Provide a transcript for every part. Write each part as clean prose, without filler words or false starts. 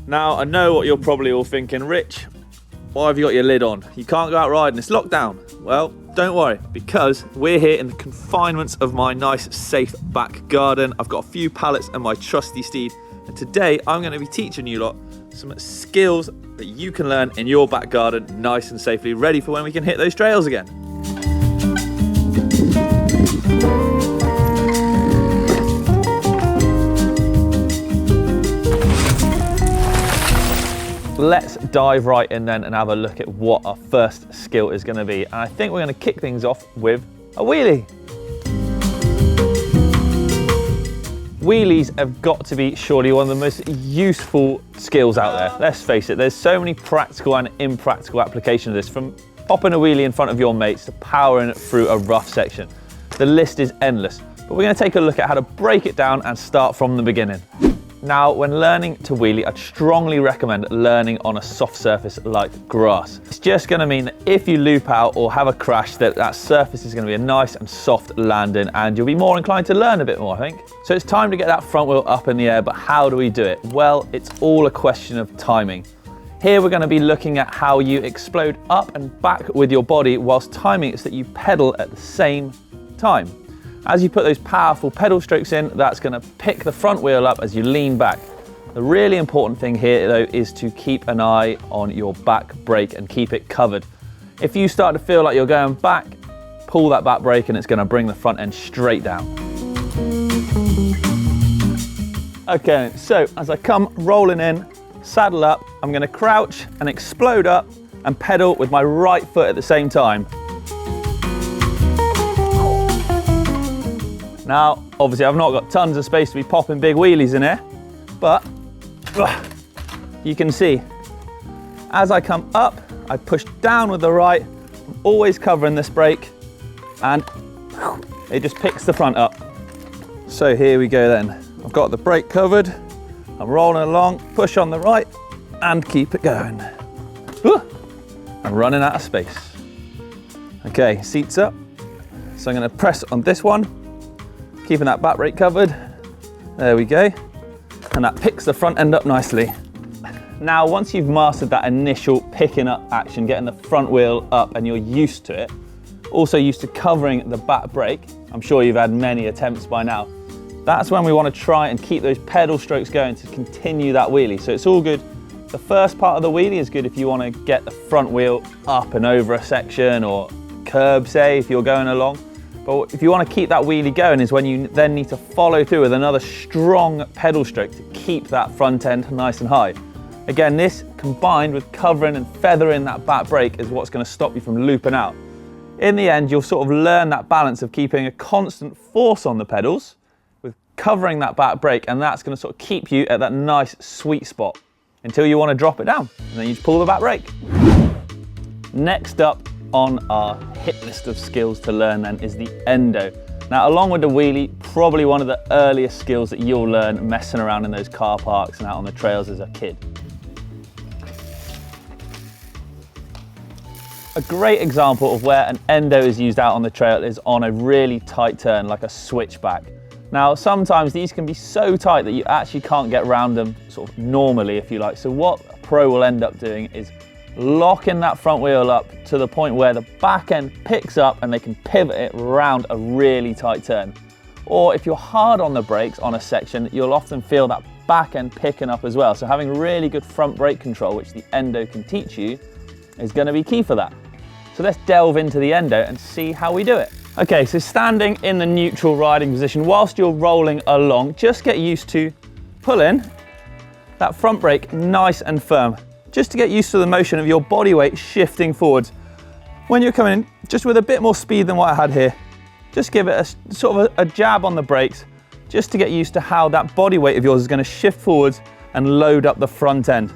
Now, I know what you're probably all thinking, Rich, why have you got your lid on? You can't go out riding, it's lockdown. Well, don't worry, because we're here in the confinements of my nice, safe back garden. I've got a few pallets and my trusty steed, and today I'm going to be teaching you lot some skills that you can learn in your back garden nice and safely, ready for when we can hit those trails again. Let's dive right in then and have a look at what our first skill is going to be. And I think we're going to kick things off with a wheelie. Wheelies have got to be surely one of the most useful skills out there. Let's face it, there's so many practical and impractical applications of this, from popping a wheelie in front of your mates to powering it through a rough section. The list is endless, but we're going to take a look at how to break it down and start from the beginning. Now, when learning to wheelie, I'd strongly recommend learning on a soft surface like grass. It's just going to mean that if you loop out or have a crash, that surface is going to be a nice and soft landing, and you'll be more inclined to learn a bit more, I think. So it's time to get that front wheel up in the air, but how do we do it? Well, it's all a question of timing. Here we're going to be looking at how you explode up and back with your body whilst timing it so that you pedal at the same time. As you put those powerful pedal strokes in, that's going to pick the front wheel up as you lean back. The really important thing here though is to keep an eye on your back brake and keep it covered. If you start to feel like you're going back, pull that back brake and it's going to bring the front end straight down. Okay, so as I come rolling in, saddle up, I'm going to crouch and explode up and pedal with my right foot at the same time. Now, obviously I've not got tons of space to be popping big wheelies in here, but you can see, as I come up, I push down with the right, I'm always covering this brake, and it just picks the front up. So here we go then. I've got the brake covered, I'm rolling along, push on the right, and keep it going. I'm running out of space. Okay, seats up. So I'm gonna press on this one, keeping that back brake covered. There we go. And that picks the front end up nicely. Now, once you've mastered that initial picking up action, getting the front wheel up and you're used to it, also used to covering the back brake, I'm sure you've had many attempts by now, that's when we want to try and keep those pedal strokes going to continue that wheelie. So it's all good. The first part of the wheelie is good if you want to get the front wheel up and over a section or curb, say, if you're going along. But if you want to keep that wheelie going is when you then need to follow through with another strong pedal stroke to keep that front end nice and high. Again, this combined with covering and feathering that back brake is what's going to stop you from looping out. In the end, you'll sort of learn that balance of keeping a constant force on the pedals with covering that back brake, and that's going to sort of keep you at that nice sweet spot until you want to drop it down, and then you just pull the back brake. Next up on our hit list of skills to learn then is the Endo. Now, along with the wheelie, probably one of the earliest skills that you'll learn messing around in those car parks and out on the trails as a kid. A great example of where an Endo is used out on the trail is on a really tight turn, like a switchback. Now, sometimes these can be so tight that you actually can't get around them sort of normally, if you like. So what a pro will end up doing is locking that front wheel up to the point where the back end picks up and they can pivot it around a really tight turn. Or if you're hard on the brakes on a section, you'll often feel that back end picking up as well. So having really good front brake control, which the Endo can teach you, is going to be key for that. So let's delve into the Endo and see how we do it. Okay, so standing in the neutral riding position whilst you're rolling along, just get used to pulling that front brake nice and firm, just to get used to the motion of your body weight shifting forwards. When you're coming in, just with a bit more speed than what I had here, just give it a sort of a jab on the brakes, just to get used to how that body weight of yours is going to shift forwards and load up the front end.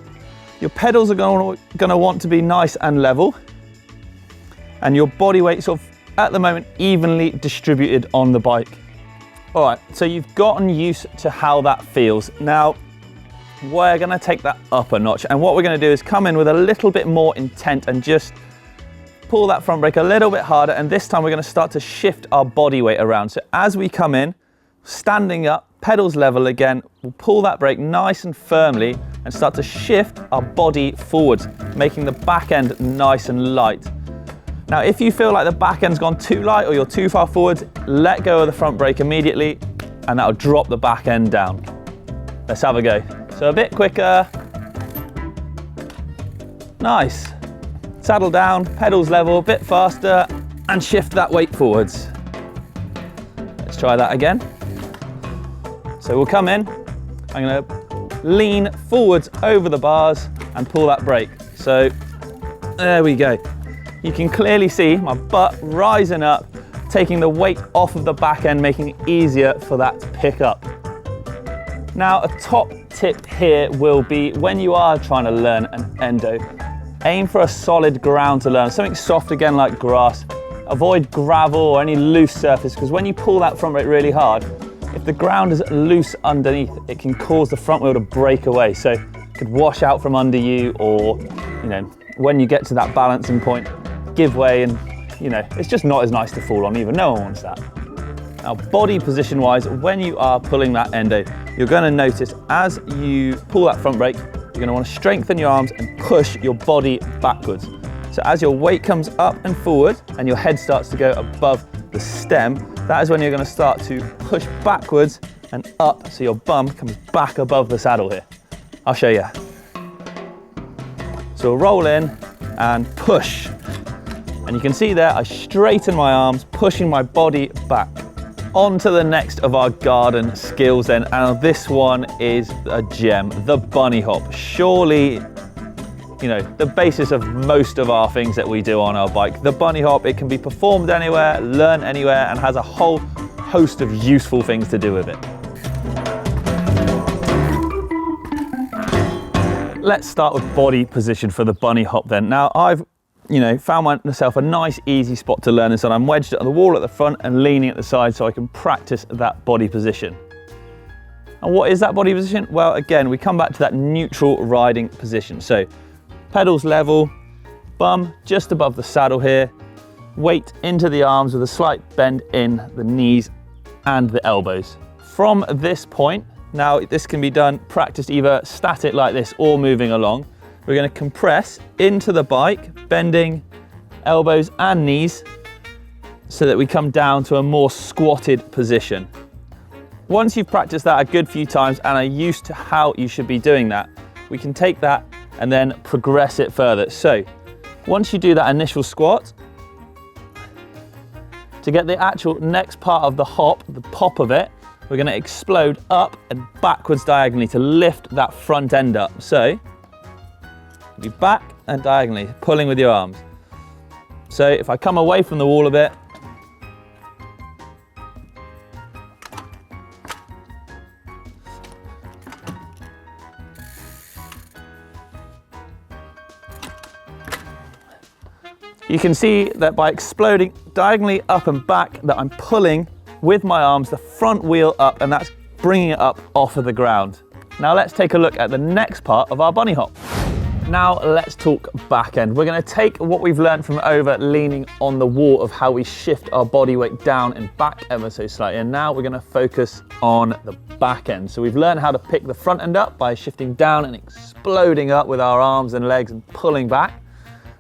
Your pedals are going to want to be nice and level, and your body weight sort of, at the moment, evenly distributed on the bike. All right, so you've gotten used to how that feels. Now, we're going to take that up a notch, and what we're going to do is come in with a little bit more intent and just pull that front brake a little bit harder, and this time we're going to start to shift our body weight around. So as we come in, standing up, pedals level again, we'll pull that brake nice and firmly and start to shift our body forwards, making the back end nice and light. Now, if you feel like the back end's gone too light or you're too far forwards, let go of the front brake immediately, and that'll drop the back end down. Let's have a go. So a bit quicker. Nice. Saddle down, pedals level, a bit faster, and shift that weight forwards. Let's try that again. So we'll come in, I'm gonna lean forwards over the bars and pull that brake. So there we go. You can clearly see my butt rising up, taking the weight off of the back end, making it easier for that to pick up. Now, a top tip here will be when you are trying to learn an endo, aim for a solid ground to learn, something soft again like grass. Avoid gravel or any loose surface, because when you pull that front brake really hard, if the ground is loose underneath, it can cause the front wheel to break away. So it could wash out from under you, or, you know, when you get to that balancing point, give way, and, you know, it's just not as nice to fall on either. No one wants that. Now, body position wise, when you are pulling that endo, you're going to notice as you pull that front brake, you're going to want to strengthen your arms and push your body backwards. So as your weight comes up and forward and your head starts to go above the stem, that is when you're going to start to push backwards and up, so your bum comes back above the saddle here. I'll show you. So we'll roll in and push. And you can see there, I straighten my arms, pushing my body back. On to the next of our garden skills then, and this one is a gem, the bunny hop. Surely, you know, the basis of most of our things that we do on our bike. The bunny hop, it can be performed anywhere, learned anywhere, and has a whole host of useful things to do with it. Let's start with body position for the bunny hop then. Now, I've found myself a nice easy spot to learn this on. I'm wedged at the wall at the front and leaning at the side so I can practice that body position. And what is that body position? Well, again, we come back to that neutral riding position. So pedals level, bum just above the saddle here, weight into the arms with a slight bend in the knees and the elbows. From this point, now this can be done, practiced either static like this or moving along. We're going to compress into the bike, bending elbows and knees so that we come down to a more squatted position. Once you've practiced that a good few times and are used to how you should be doing that, we can take that and then progress it further. So once you do that initial squat, to get the actual next part of the hop, the pop of it, we're going to explode up and backwards diagonally to lift that front end up. So be back and diagonally, pulling with your arms. So if I come away from the wall a bit, you can see that by exploding diagonally up and back, that I'm pulling with my arms the front wheel up, and that's bringing it up off of the ground. Now let's take a look at the next part of our bunny hop. Now let's talk back end. We're going to take what we've learned from over leaning on the wall of how we shift our body weight down and back ever so slightly, and now we're going to focus on the back end. So we've learned how to pick the front end up by shifting down and exploding up with our arms and legs and pulling back.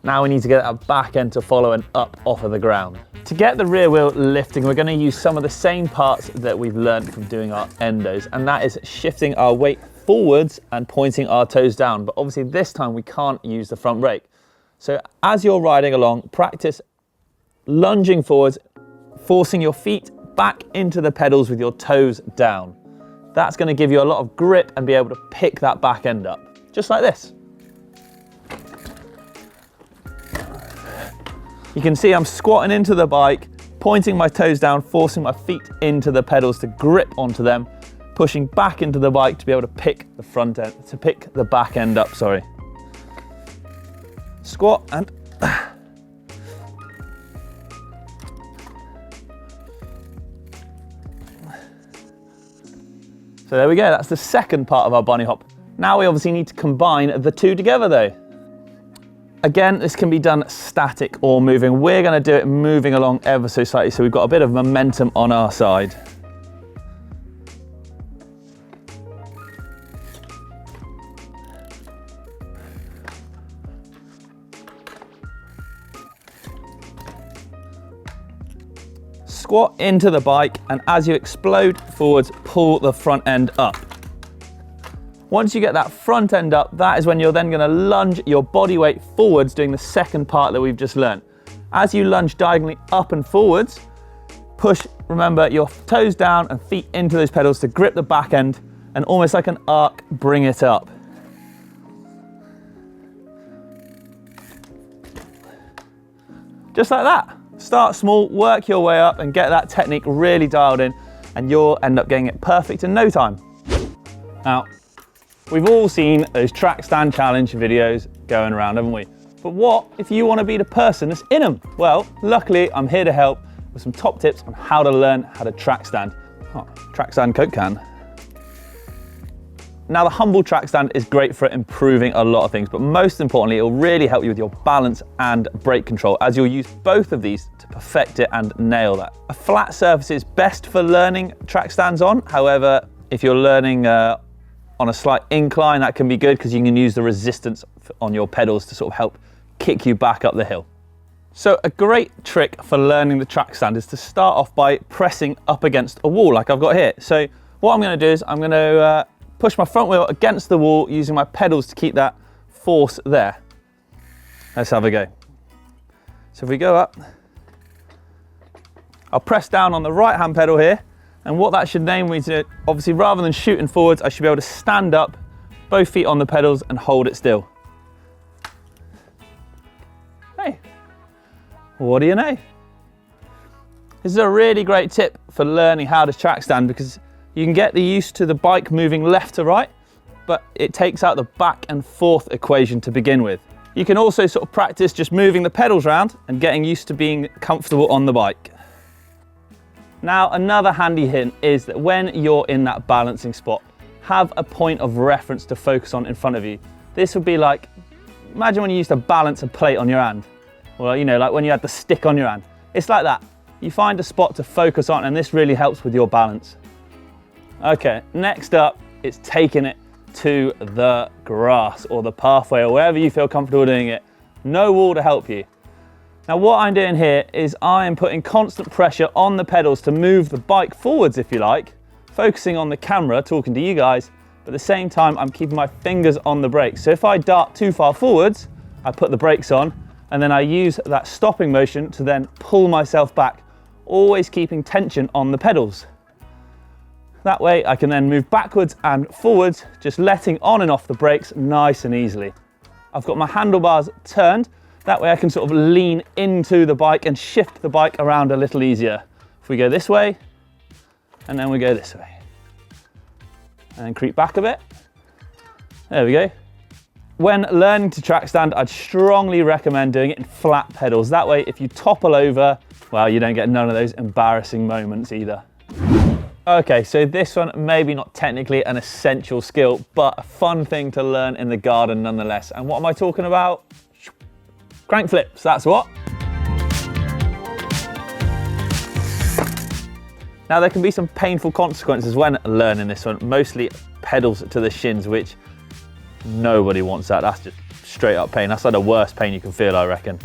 Now we need to get our back end to follow and up off of the ground. To get the rear wheel lifting, we're going to use some of the same parts that we've learned from doing our endos, and that is shifting our weight forwards and pointing our toes down. But obviously this time we can't use the front brake. So as you're riding along, practice lunging forwards, forcing your feet back into the pedals with your toes down. That's going to give you a lot of grip and be able to pick that back end up, just like this. You can see I'm squatting into the bike, pointing my toes down, forcing my feet into the pedals to grip onto them, pushing back into the bike to be able to pick the front end, to pick the back end up, sorry. Squat and so there we go, that's the second part of our bunny hop. Now we obviously need to combine the two together though. Again, this can be done static or moving. We're going to do it moving along ever so slightly so we've got a bit of momentum on our side. Squat into the bike, and as you explode forwards, pull the front end up. Once you get that front end up, that is when you're then going to lunge your body weight forwards, doing the second part that we've just learned. As you lunge diagonally up and forwards, push, remember, your toes down and feet into those pedals to grip the back end, and almost like an arc, bring it up. Just like that. Start small, work your way up, and get that technique really dialed in, and you'll end up getting it perfect in no time. Now, we've all seen those track stand challenge videos going around, haven't we? But what if you want to be the person that's in them? Well, luckily I'm here to help with some top tips on how to learn how to track stand. Oh, track stand Coke can. Now, the humble track stand is great for improving a lot of things, but most importantly, it will really help you with your balance and brake control, as you'll use both of these to perfect it and nail that. A flat surface is best for learning track stands on. However, if you're learning on a slight incline, that can be good because you can use the resistance on your pedals to sort of help kick you back up the hill. So a great trick for learning the track stand is to start off by pressing up against a wall like I've got here. So what I'm going to do is I'm going to push my front wheel against the wall using my pedals to keep that force there. Let's have a go. So if we go up, I'll press down on the right hand pedal here, and what that should enable me to, obviously rather than shooting forwards, I should be able to stand up, both feet on the pedals, and hold it still. Hey, what do you know? This is a really great tip for learning how to track stand, because you can get used to the bike moving left to right, but it takes out the back and forth equation to begin with. You can also sort of practice just moving the pedals around and getting used to being comfortable on the bike. Now, another handy hint is that when you're in that balancing spot, have a point of reference to focus on in front of you. This would be like, imagine when you used to balance a plate on your hand. Well, you know, like when you had the stick on your hand. It's like that. You find a spot to focus on, and this really helps with your balance. Okay, next up, it's taking it to the grass or the pathway or wherever you feel comfortable doing it. No wall to help you. Now, what I'm doing here is I am putting constant pressure on the pedals to move the bike forwards, if you like, focusing on the camera, talking to you guys, but at the same time, I'm keeping my fingers on the brakes. So if I dart too far forwards, I put the brakes on, and then I use that stopping motion to then pull myself back, always keeping tension on the pedals. That way I can then move backwards and forwards, just letting on and off the brakes nice and easily. I've got my handlebars turned, that way I can sort of lean into the bike and shift the bike around a little easier. If we go this way, and then we go this way. And then creep back a bit. There we go. When learning to track stand, I'd strongly recommend doing it in flat pedals. That way, if you topple over, well, you don't get none of those embarrassing moments either. Okay, so this one, maybe not technically an essential skill, but a fun thing to learn in the garden nonetheless. And what am I talking about? Crank flips, that's what. Now, there can be some painful consequences when learning this one, mostly pedals to the shins, which nobody wants that. That's just straight up pain. That's like the worst pain you can feel, I reckon.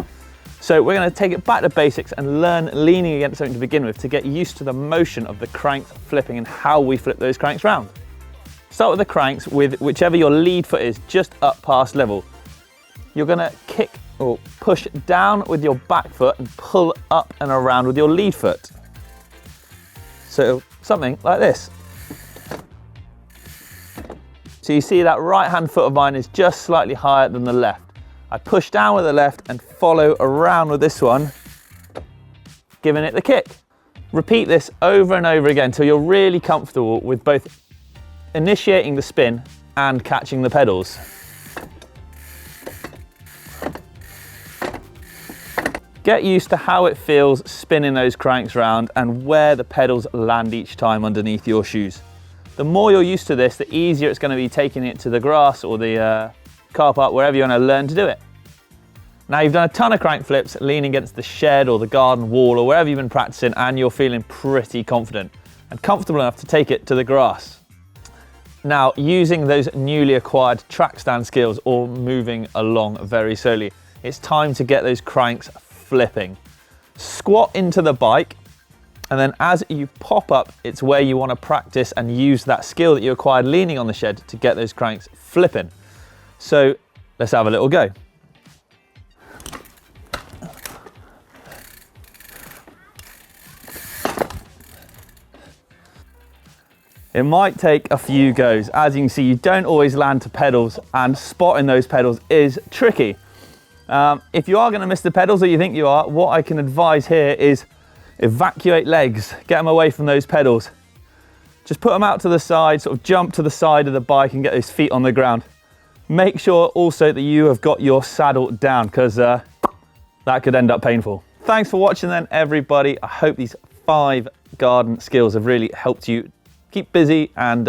So we're going to take it back to basics and learn leaning against something to begin with to get used to the motion of the cranks flipping and how we flip those cranks round. Start with the cranks with whichever your lead foot is, just up past level. You're going to kick or push down with your back foot and pull up and around with your lead foot. So something like this. So you see that right hand foot of mine is just slightly higher than the left. I push down with the left and follow around with this one, giving it the kick. Repeat this over and over again until you're really comfortable with both initiating the spin and catching the pedals. Get used to how it feels spinning those cranks round and where the pedals land each time underneath your shoes. The more you're used to this, the easier it's going to be taking it to the grass or the car park, wherever you're going to learn to do it. Now, you've done a ton of crank flips leaning against the shed or the garden wall or wherever you've been practicing, and you're feeling pretty confident and comfortable enough to take it to the grass. Now, using those newly acquired track stand skills or moving along very slowly, it's time to get those cranks flipping. Squat into the bike And then as you pop up, it's where you want to practice and use that skill that you acquired leaning on the shed to get those cranks flipping. So let's have a little go. It might take a few goes. As you can see, you don't always land to pedals, and spotting those pedals is tricky. If you are going to miss the pedals, or you think you are, what I can advise here is evacuate legs, get them away from those pedals. Just put them out to the side, sort of jump to the side of the bike and get those feet on the ground. Make sure also that you have got your saddle down, because that could end up painful. Thanks for watching then, everybody. I hope these 5 garden skills have really helped you keep busy and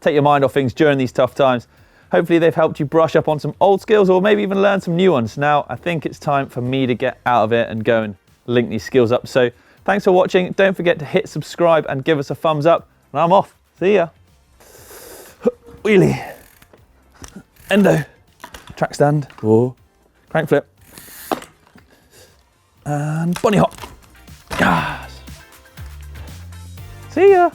take your mind off things during these tough times. Hopefully they've helped you brush up on some old skills, or maybe even learn some new ones. Now, I think it's time for me to get out of it and go and link these skills up. So thanks for watching. Don't forget to hit subscribe and give us a thumbs up. And I'm off. See ya. Wheelie. Endo. Trackstand. Or crankflip. And bunny hop. Yes. See ya.